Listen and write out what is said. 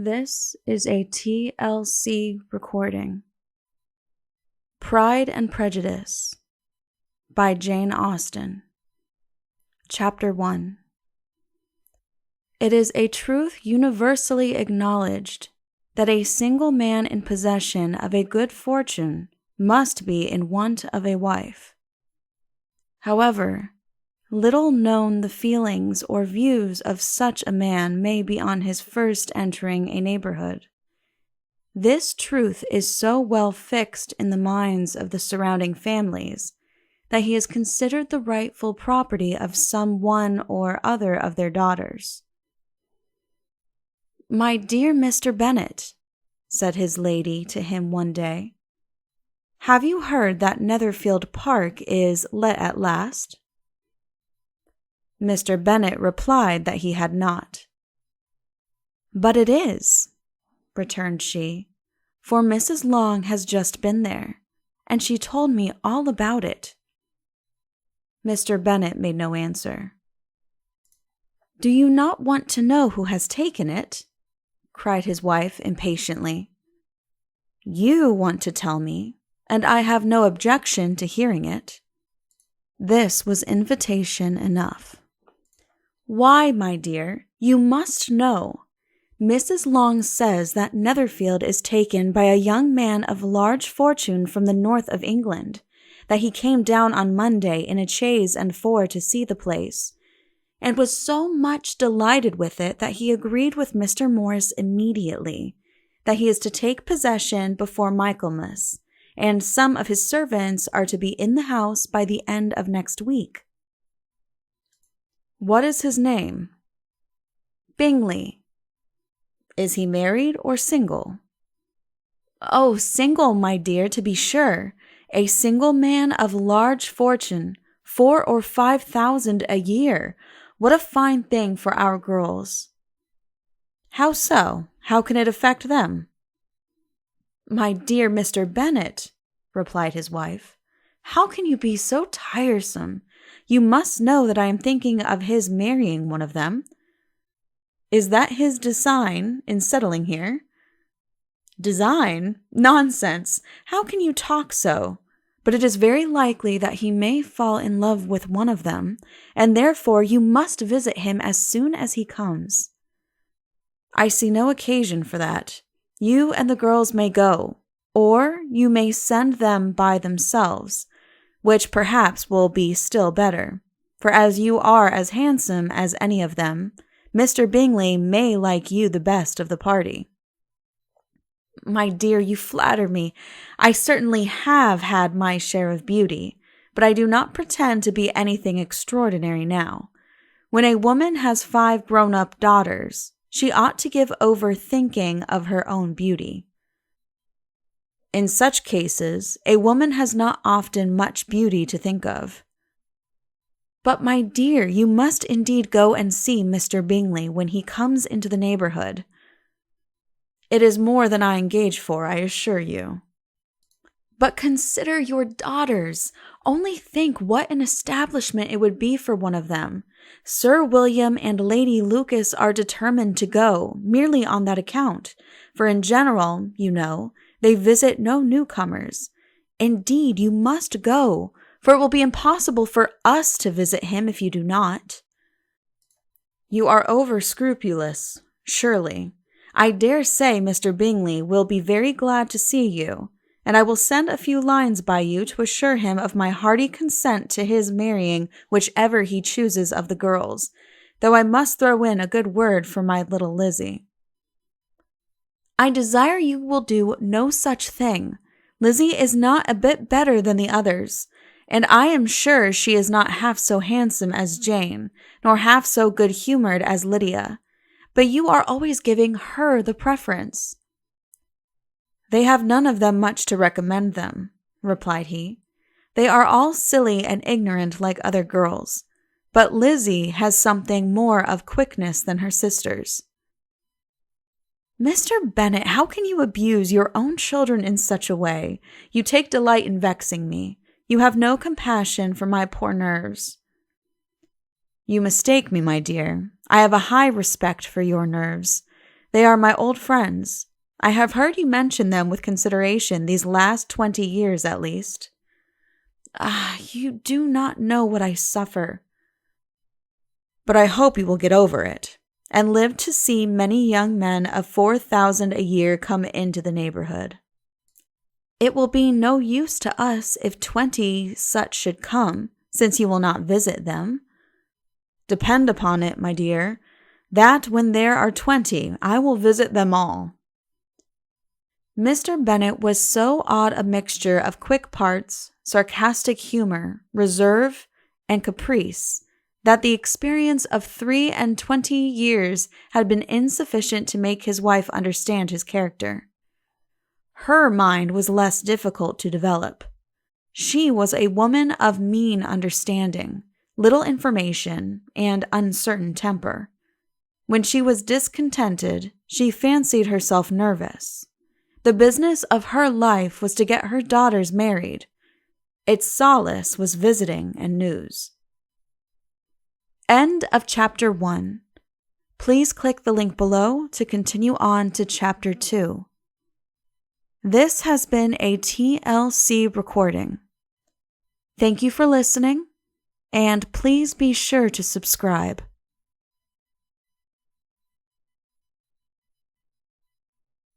This is a TLC recording. Pride and Prejudice by Jane Austen. Chapter 1. It is a truth universally acknowledged that a single man in possession of a good fortune must be in want of a wife. However, little known the feelings or views of such a man may be on his first entering a neighborhood. This truth is so well fixed in the minds of the surrounding families that he is considered the rightful property of some one or other of their daughters. "My dear Mr. Bennet," said his lady to him one day, "have you heard that Netherfield Park is let at last?" Mr. Bennet replied that he had not. "But it is," returned she, "for Mrs. Long has just been there, and she told me all about it." Mr. Bennet made no answer. "Do you not want to know who has taken it?" cried his wife impatiently. "You want to tell me, and I have no objection to hearing it." This was invitation enough. "Why, my dear, you must know. Mrs. Long says that Netherfield is taken by a young man of large fortune from the north of England, that he came down on Monday in a chaise and four to see the place, and was so much delighted with it that he agreed with Mr. Morris immediately, that he is to take possession before Michaelmas, and some of his servants are to be in the house by the end of next week." "What is his name?" "Bingley." "Is he married or single?" "Oh, single, my dear, to be sure. A single man of large fortune, 4,000 or 5,000 a year. What a fine thing for our girls." "How so? How can it affect them?" "My dear Mr. Bennet," replied his wife, "how can you be so tiresome? You must know that I am thinking of his marrying one of them." "Is that his design in settling here?" "Design? Nonsense! How can you talk so? But it is very likely that he may fall in love with one of them, and therefore you must visit him as soon as he comes." "I see no occasion for that. You and the girls may go, or you may send them by themselves, which perhaps will be still better, for as you are as handsome as any of them, Mr. Bingley may like you the best of the party." "My dear, you flatter me. I certainly have had my share of beauty, but I do not pretend to be anything extraordinary now. When a woman has 5 grown-up daughters, she ought to give over thinking of her own beauty. In such cases, a woman has not often much beauty to think of." "But, my dear, you must indeed go and see Mr. Bingley when he comes into the neighborhood." "It is more than I engage for, I assure you." "But consider your daughters. Only think what an establishment it would be for one of them. Sir William and Lady Lucas are determined to go, merely on that account, for in general, you know, they visit no newcomers. Indeed, you must go, for it will be impossible for us to visit him if you do not." "You are over-scrupulous, surely. I dare say Mr. Bingley will be very glad to see you, and I will send a few lines by you to assure him of my hearty consent to his marrying whichever he chooses of the girls, though I must throw in a good word for my little Lizzie." "I desire you will do no such thing. Lizzie is not a bit better than the others, and I am sure she is not half so handsome as Jane, nor half so good-humored as Lydia. But you are always giving her the preference." "They have none of them much to recommend them," replied he. "They are all silly and ignorant like other girls, but Lizzie has something more of quickness than her sisters." "Mr. Bennet, how can you abuse your own children in such a way? You take delight in vexing me. You have no compassion for my poor nerves." "You mistake me, my dear. I have a high respect for your nerves. They are my old friends. I have heard you mention them with consideration these last 20 years at least. You do not know what I suffer. But I hope you will get over it, and live to see many young men of 4,000 a year come into the neighborhood. It will be no use to us if 20 such should come, since you will not visit them. Depend upon it, my dear, that when there are 20, I will visit them all. Mr. Bennet was so odd a mixture of quick parts, sarcastic humor, reserve, and caprice, that the experience of 23 years had been insufficient to make his wife understand his character. Her mind was less difficult to develop. She was a woman of mean understanding, little information, and uncertain temper. When she was discontented, she fancied herself nervous. The business of her life was to get her daughters married. Its solace was visiting and news. End of Chapter 1. Please click the link below to continue on to Chapter 2. This has been a TLC recording. Thank you for listening, and please be sure to subscribe.